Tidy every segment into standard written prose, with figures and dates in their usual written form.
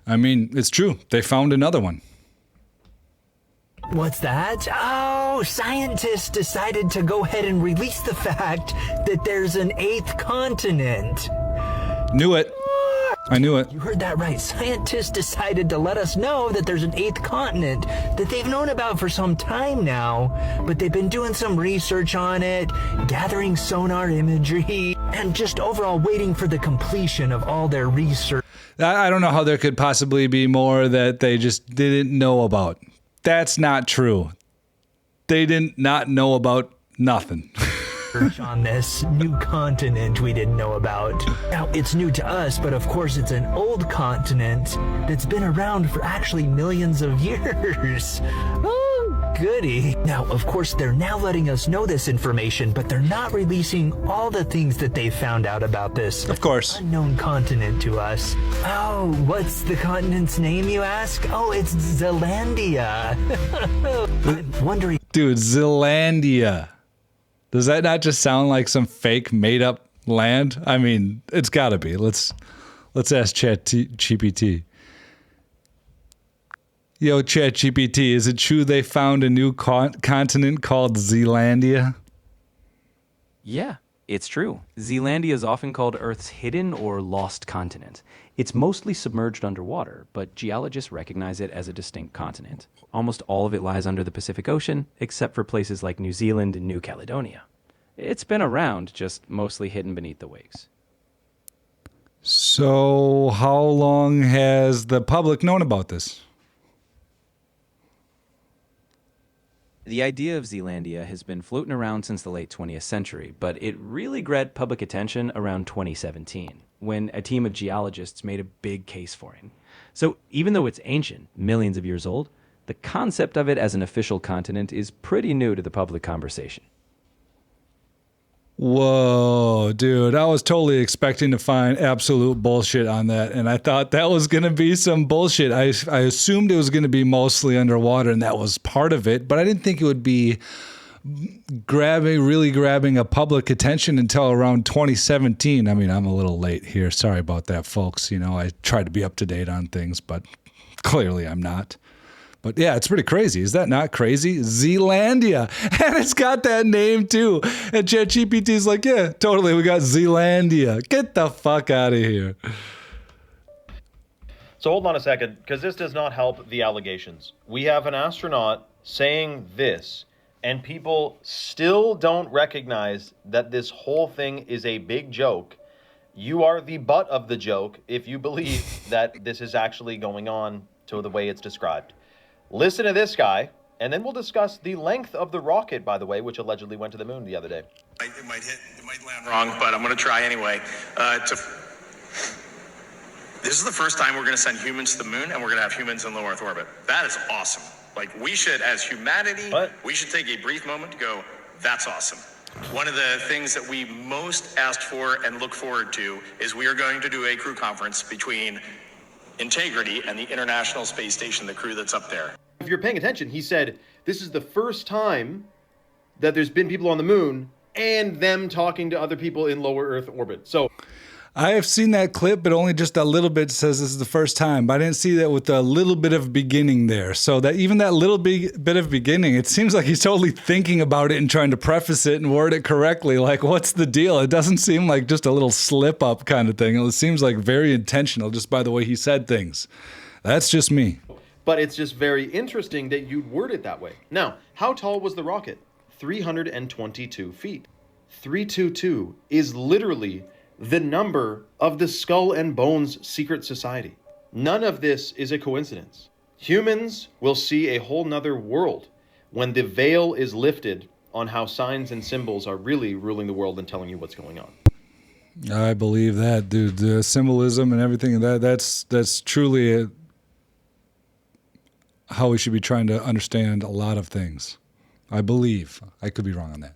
I mean, it's true. They found another one. What's that? Oh, scientists decided to go ahead and release the fact that there's an 8th continent. Knew it. I knew it. You heard that right. Scientists decided to let us know that there's an 8th continent that they've known about for some time now, but they've been doing some research on it, gathering sonar imagery, and just overall waiting for the completion of all their research. I don't know how there could possibly be more that they just didn't know about. That's not true. They didn't not know about nothing. On this new continent we didn't know about. Now, it's new to us, but of course it's an old continent that's been around for actually millions of years. Oh, goody. Now, of course, they're now letting us know this information, but they're not releasing all the things that they found out about this Of course. unknown continent to us. Oh, what's the continent's name, you ask? Oh, it's Zealandia. I'm wondering... Dude, Zealandia. Does that not just sound like some fake made-up land? I mean, it's got to be. Let's ask ChatGPT. Yo, ChatGPT, is it true they found a new continent called Zealandia? Yeah, it's true. Zealandia is often called Earth's hidden or lost continent. It's mostly submerged underwater, but geologists recognize it as a distinct continent. Almost all of it lies under the Pacific Ocean, except for places like New Zealand and New Caledonia. It's been around, just mostly hidden beneath the waves. So how long has the public known about this? The idea of Zealandia has been floating around since the late 20th century, but it really grabbed public attention around 2017, when a team of geologists made a big case for it. So even though it's ancient, millions of years old, the concept of it as an official continent is pretty new to the public conversation. Whoa, dude, I was totally expecting to find absolute bullshit on that, and I thought that was going to be some bullshit. I assumed it was going to be mostly underwater, and that was part of it, but I didn't think it would be really grabbing a public attention until around 2017. I mean, I'm a little late here. Sorry about that, folks. You know, I try to be up to date on things, but clearly I'm not. But yeah, it's pretty crazy. Is that not crazy? Zealandia. And it's got that name too. And ChatGPT's like, yeah, totally. We got Zealandia. Get the fuck out of here. So hold on a second, because this does not help the allegations. We have an astronaut saying this, and people still don't recognize that this whole thing is a big joke. You are the butt of the joke if you believe that this is actually going on to the way it's described. Listen to this guy, and then we'll discuss the length of the rocket, by the way, which allegedly went to the moon the other day. It might land wrong, but I'm going to try anyway. This is the first time we're going to send humans to the moon, and we're going to have humans in low Earth orbit. That is awesome. Like, we should, as humanity, we should take a brief moment to go, that's awesome. One of the things that we most asked for and look forward to is we are going to do a crew conference between Integrity and the International Space Station, the crew that's up there. If you're paying attention, he said, this is the first time that there's been people on the moon and them talking to other people in lower Earth orbit. So I have seen that clip, but only just a little bit. Says this is the first time, but I didn't see that with a little bit of beginning there. So that even that little bit of beginning, it seems like he's totally thinking about it and trying to preface it and word it correctly. Like, what's the deal? It doesn't seem like just a little slip up kind of thing. It seems like very intentional just by the way he said things. That's just me. But it's just very interesting that you'd word it that way. Now, how tall was the rocket? 322 feet. 322 is literally the number of the Skull and Bones secret society. None of this is a coincidence. Humans will see a whole nother world when the veil is lifted on how signs and symbols are really ruling the world and telling you what's going on. I believe that, dude. The symbolism and everything, that's truly how we should be trying to understand a lot of things. I believe. I could be wrong on that.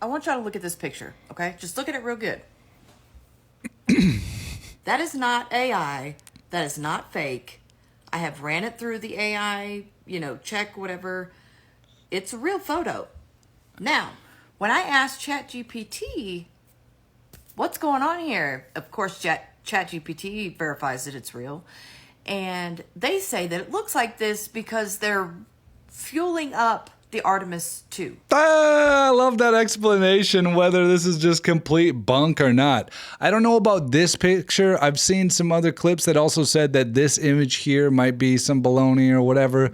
I want y'all to look at this picture, okay? Just look at it real good. That is not AI. That is not fake. I have ran it through the AI, check, whatever. It's a real photo. Now, when I asked ChatGPT, what's going on here? Of course, ChatGPT verifies that it's real. And they say that it looks like this because they're fueling up the Artemis 2. I love that explanation, whether this is just complete bunk or not. I don't know about this picture. I've seen some other clips that also said that this image here might be some baloney or whatever,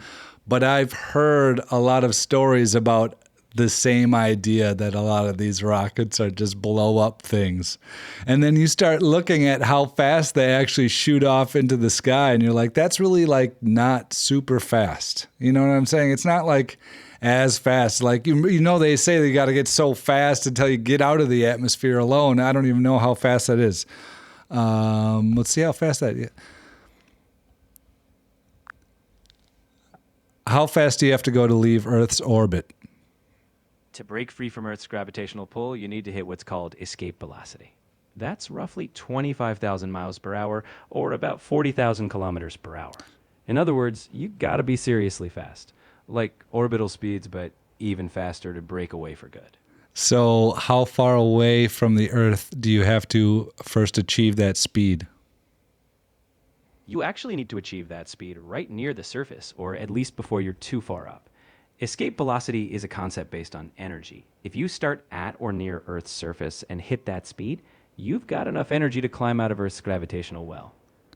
but I've heard a lot of stories about the same idea that a lot of these rockets are just blow up things. And then you start looking at how fast they actually shoot off into the sky, and you're like, that's really like not super fast. You know what I'm saying? It's not like as fast. Like, you know, they say they got to get so fast until you get out of the atmosphere alone. I don't even know how fast that is. Let's see how fast that is. How fast do you have to go to leave Earth's orbit? To break free from Earth's gravitational pull, you need to hit what's called escape velocity. That's roughly 25,000 miles per hour, or about 40,000 kilometers per hour. In other words, you gotta be seriously fast. Like orbital speeds, but even faster to break away for good. So how far away from the Earth do you have to first achieve that speed? You actually need to achieve that speed right near the surface, or at least before you're too far up. Escape velocity is a concept based on energy. If you start at or near Earth's surface and hit that speed, you've got enough energy to climb out of Earth's gravitational well.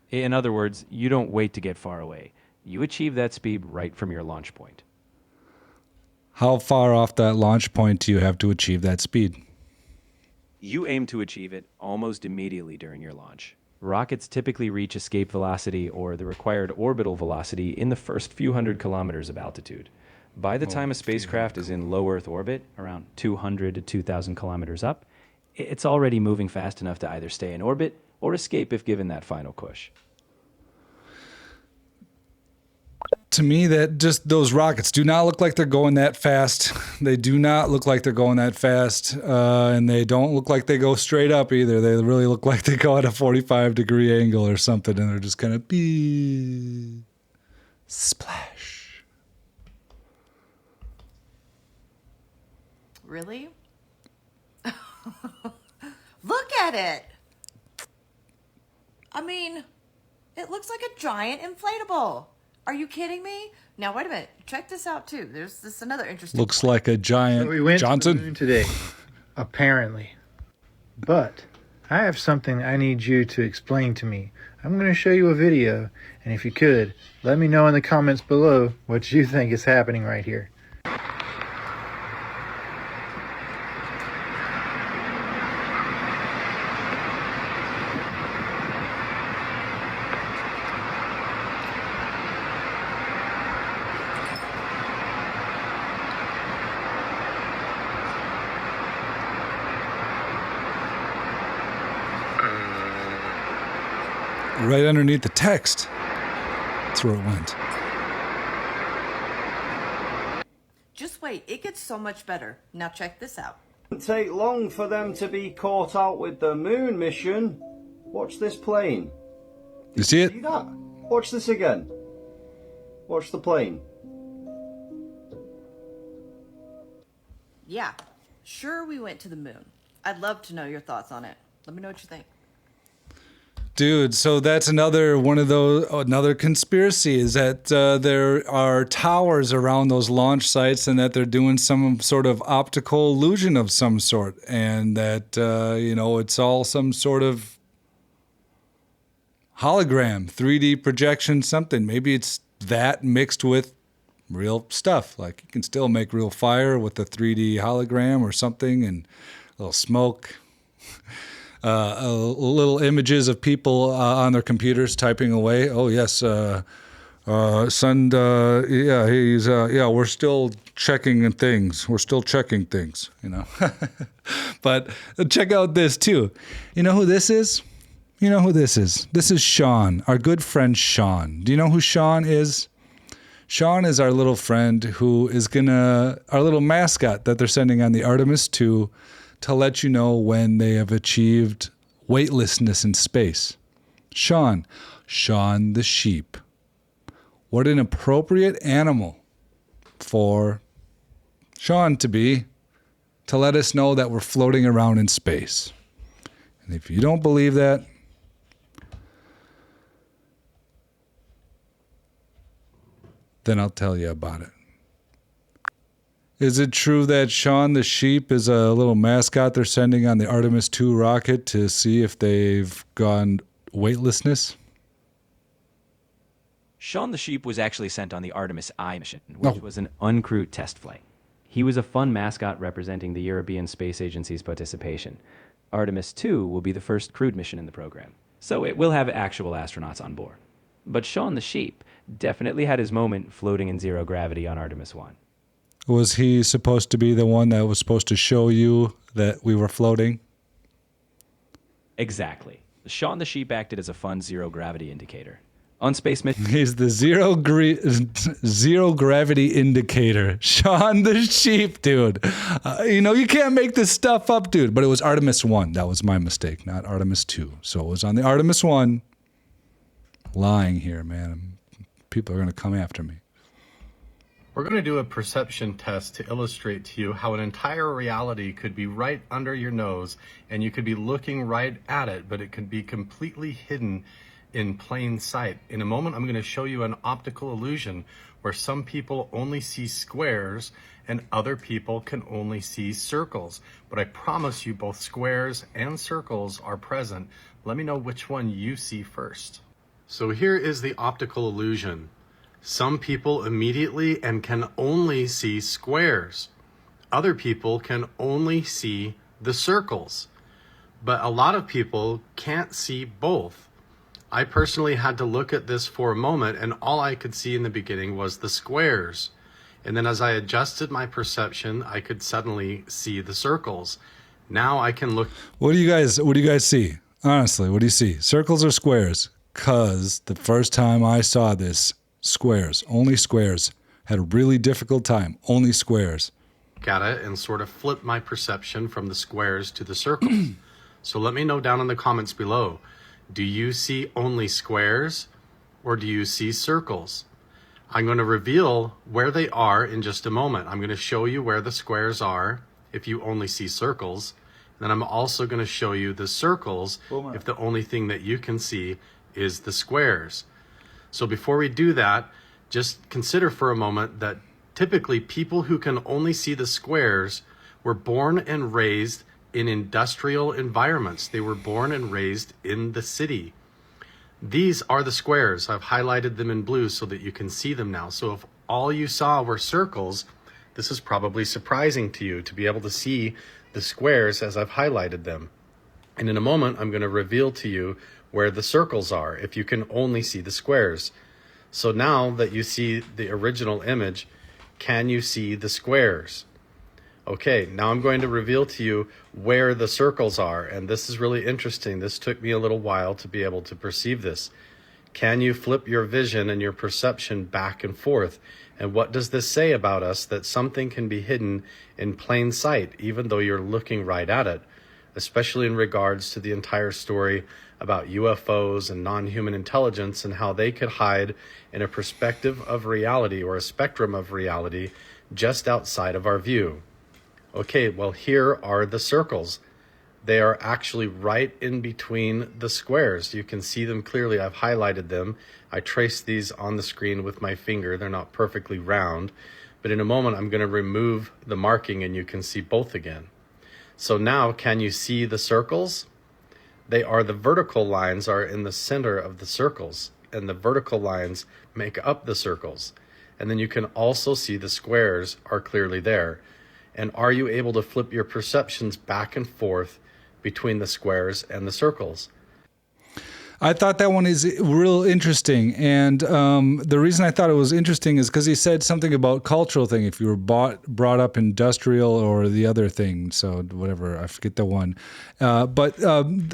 In other words, you don't wait to get far away. You achieve that speed right from your launch point. How far off that launch point do you have to achieve that speed? You aim to achieve it almost immediately during your launch. Rockets typically reach escape velocity, or the required orbital velocity, in the first few hundred kilometers of altitude. By the time a spacecraft is in low Earth orbit, around 200 to 2,000 kilometers up, it's already moving fast enough to either stay in orbit or escape if given that final push. To me, that just those rockets do not look like they're going that fast. They do not look like they're going that fast, and they don't look like they go straight up either. They really look like they go at a 45-degree angle or something, and they're just kind of splash. Really? Look at it. I mean, it looks like a giant inflatable. Are you kidding me? Now, wait a minute. Check this out, too. There's this another interesting Looks point. like a giant So we went Johnson. to the moon today, apparently. But I have something I need you to explain to me. I'm going to show you a video, and if you could, let me know in the comments below what you think is happening right here. Right underneath the text. That's where it went. Just wait. It gets so much better. Now, check this out. Didn't take long for them to be caught out with the moon mission. Watch this plane. You see it? See that? Watch this again. Watch the plane. Yeah. Sure, we went to the moon. I'd love to know your thoughts on it. Let me know what you think. Dude, so that's another conspiracy is that there are towers around those launch sites and that they're doing some sort of optical illusion of some sort, and that, it's all some sort of hologram, 3D projection, something. Maybe it's that mixed with real stuff. Like you can still make real fire with a 3D hologram or something, and a little smoke. Little images of people on their computers typing away. Oh yes, we're still checking things. We're still checking things, But check out this too. You know who this is? This is Sean, our good friend Sean. Do you know who Sean is? Sean is our little friend who is our little mascot that they're sending on the Artemis 2 to let you know when they have achieved weightlessness in space. Sean the sheep. What an appropriate animal for Sean to let us know that we're floating around in space. And if you don't believe that, then I'll tell you about it. Is it true that Sean the sheep is a little mascot they're sending on the Artemis 2 rocket to see if they've gone weightlessness? Sean the sheep was actually sent on the Artemis I mission, which was an uncrewed test flight. He was a fun mascot representing the European Space Agency's participation. Artemis 2 will be the first crewed mission in the program, so it will have actual astronauts on board. But Sean the sheep definitely had his moment floating in zero gravity on Artemis 1. Was he supposed to be the one that was supposed to show you that we were floating? Exactly. Sean the sheep acted as a fun zero gravity indicator. On space missions, He's the zero gravity indicator. Sean the sheep, dude. You can't make this stuff up, dude. But it was Artemis 1. That was my mistake, not Artemis 2. So it was on the Artemis 1. Lying here, man. People are going to come after me. We're going to do a perception test to illustrate to you how an entire reality could be right under your nose and you could be looking right at it, but it could be completely hidden in plain sight. In a moment, I'm going to show you an optical illusion where some people only see squares and other people can only see circles. But I promise you both squares and circles are present. Let me know which one you see first. So here is the optical illusion. Some people immediately and can only see squares. Other people can only see the circles. But a lot of people can't see both. I personally had to look at this for a moment, and all I could see in the beginning was the squares. And then as I adjusted my perception, I could suddenly see the circles. Now I can look. What do you guys see? Honestly, what do you see? Circles or squares? 'Cause the first time I saw this, squares, only squares. Had a really difficult time, only squares. At it and sort of flip my perception from the squares to the circles. So let me know down in the comments below. Do you see only squares or do you see circles? I'm going to reveal where they are in just a moment. I'm going to show you where the squares are if you only see circles. And then I'm also going to show you the circles if the only thing that you can see is the squares. So before we do that, just consider for a moment that typically people who can only see the squares were born and raised in industrial environments. They were born and raised in the city. These are the squares. I've highlighted them in blue so that you can see them now. So if all you saw were circles, this is probably surprising to you to be able to see the squares as I've highlighted them. And in a moment, I'm going to reveal to you where the circles are if you can only see the squares. So now that you see the original image, can you see the squares? Okay, now I'm going to reveal to you where the circles are, and this is really interesting. This took me a little while to be able to perceive this. Can you flip your vision and your perception back and forth? And what does this say about us, that something can be hidden in plain sight, even though you're looking right at it, especially in regards to the entire story about UFOs and non-human intelligence and how they could hide in a perspective of reality or a spectrum of reality just outside of our view. Okay, well, here are the circles. They are actually right in between the squares. You can see them clearly. I've highlighted them. I traced these on the screen with my finger. They're not perfectly round, but in a moment I'm going to remove the marking and you can see both again. So now, can you see the circles? They are the vertical lines are in the center of the circles, and the vertical lines make up the circles. And then you can also see the squares are clearly there. And are you able to flip your perceptions back and forth between the squares and the circles? I thought that one is real interesting. And the reason I thought it was interesting is because he said something about cultural thing, if you were brought up industrial or the other thing. So whatever, I forget the one. But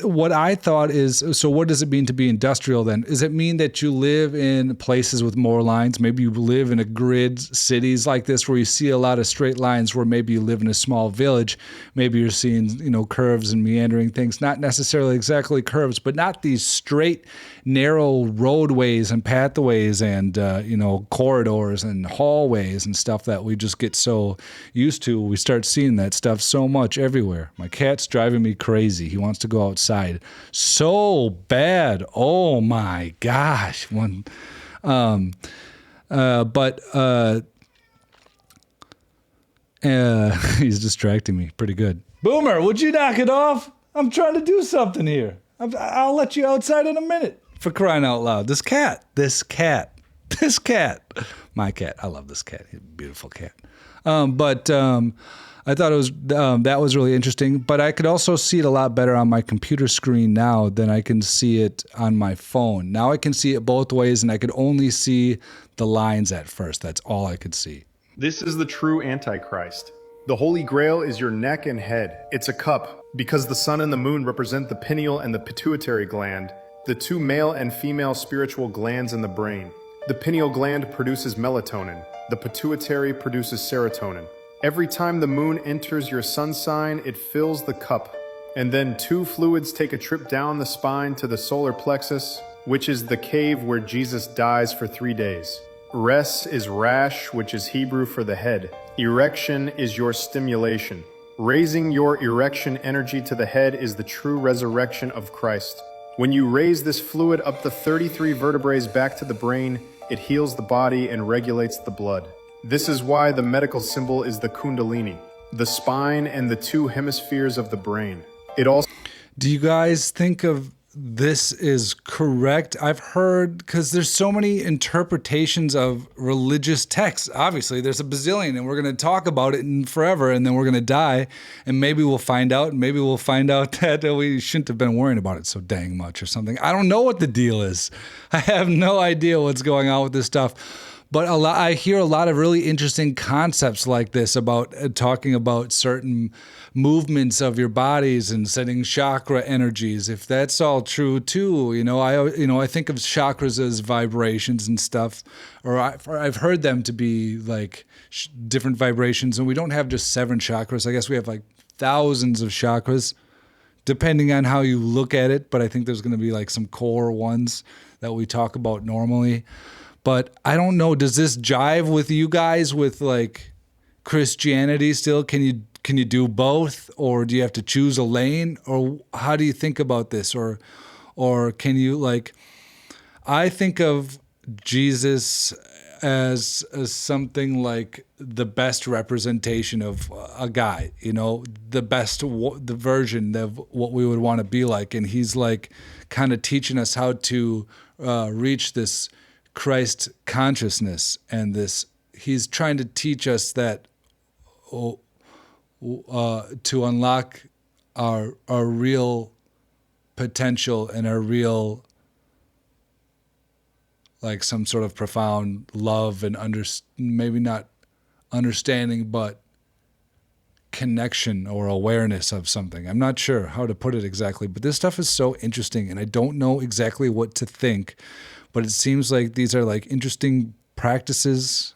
what I thought is, so what does it mean to be industrial then? Does it mean that you live in places with more lines? Maybe you live in a grid cities like this where you see a lot of straight lines, where maybe you live in a small village. Maybe you're seeing, curves and meandering things, not necessarily exactly curves, but not these straight, narrow roadways and pathways and, corridors and hallways and stuff that we just get so used to. We start seeing that stuff so much everywhere. My cat's driving me crazy. He wants to go outside so bad. Oh my gosh. But he's distracting me pretty good. Boomer, would you knock it off? I'm trying to do something here. I'll let you outside in a minute. For crying out loud. This cat. My cat. I love this cat. He's a beautiful cat. But I thought it was that was really interesting. But I could also see it a lot better on my computer screen now than I can see it on my phone. Now I can see it both ways, and I could only see the lines at first. That's all I could see. This is the true Antichrist. The Holy Grail is your neck and head. It's a cup, because the sun and the moon represent the pineal and the pituitary gland, the two male and female spiritual glands in the brain. The pineal gland produces melatonin. The pituitary produces serotonin. Every time the moon enters your sun sign, it fills the cup. And then two fluids take a trip down the spine to the solar plexus, which is the cave where Jesus dies for 3 days. Res is rash, which is Hebrew for the head. Erection is your stimulation. Raising your erection energy to the head is the true resurrection of Christ. When you raise this fluid up the 33 vertebrae back to the brain, it heals the body and regulates the blood. This is why the medical symbol is the Kundalini, the spine and the two hemispheres of the brain. It also... Do you guys think of this is correct? I've heard, because there's so many interpretations of religious texts. Obviously, there's a bazillion, and we're going to talk about it in forever, and then we're going to die, and maybe we'll find out, that we shouldn't have been worrying about it so dang much or something. I don't know what the deal is. I have no idea what's going on with this stuff. But I hear a lot of really interesting concepts like this about talking about certain movements of your bodies and setting chakra energies. If that's all true too, I think of chakras as vibrations and stuff, or I've heard them to be like different vibrations. And we don't have just 7 chakras. I guess we have like thousands of chakras, depending on how you look at it. But I think there's going to be like some core ones that we talk about normally. But I don't know, does this jive with you guys with like Christianity still? Can you do both, or do you have to choose a lane, or how do you think about this? Or can you, like, I think of Jesus as something like the best representation of a guy, the version of what we would want to be like. And he's like kind of teaching us how to reach this Christ consciousness, and he's trying to teach us that to unlock our real potential and our real, like, some sort of profound love and maybe not understanding, but connection or awareness of something. I'm not sure how to put it exactly, but this stuff is so interesting, and I don't know exactly what to think. But it seems like these are like interesting practices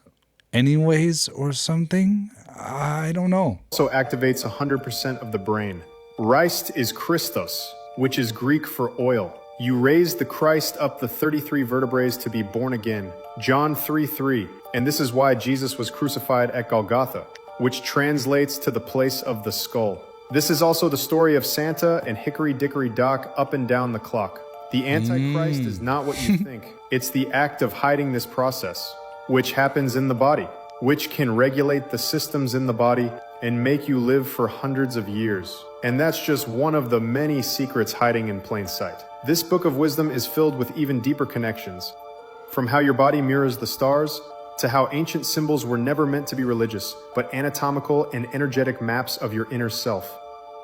anyways or something. I don't know. Also activates 100% of the brain. Rist is Christos, which is Greek for oil. You raise the Christ up the 33 vertebrae to be born again. John 3:3. And this is why Jesus was crucified at Golgotha, which translates to the place of the skull. This is also the story of Santa and Hickory Dickory Dock up and down the clock. The Antichrist is not what you think. It's the act of hiding this process, which happens in the body, which can regulate the systems in the body and make you live for hundreds of years. And that's just one of the many secrets hiding in plain sight. This book of wisdom is filled with even deeper connections, from how your body mirrors the stars, to how ancient symbols were never meant to be religious, but anatomical and energetic maps of your inner self.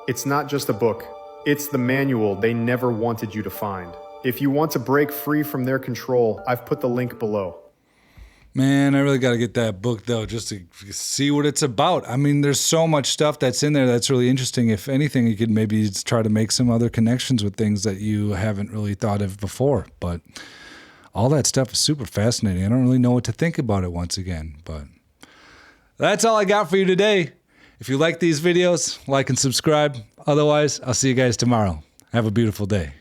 It's not just a book. It's the manual they never wanted you to find. If you want to break free from their control, I've put the link below. Man, I really got to get that book, though, just to see what it's about. I mean, there's so much stuff that's in there that's really interesting. If anything, you could maybe try to make some other connections with things that you haven't really thought of before. But all that stuff is super fascinating. I don't really know what to think about it once again. But that's all I got for you today. If you like these videos, like and subscribe. Otherwise, I'll see you guys tomorrow. Have a beautiful day.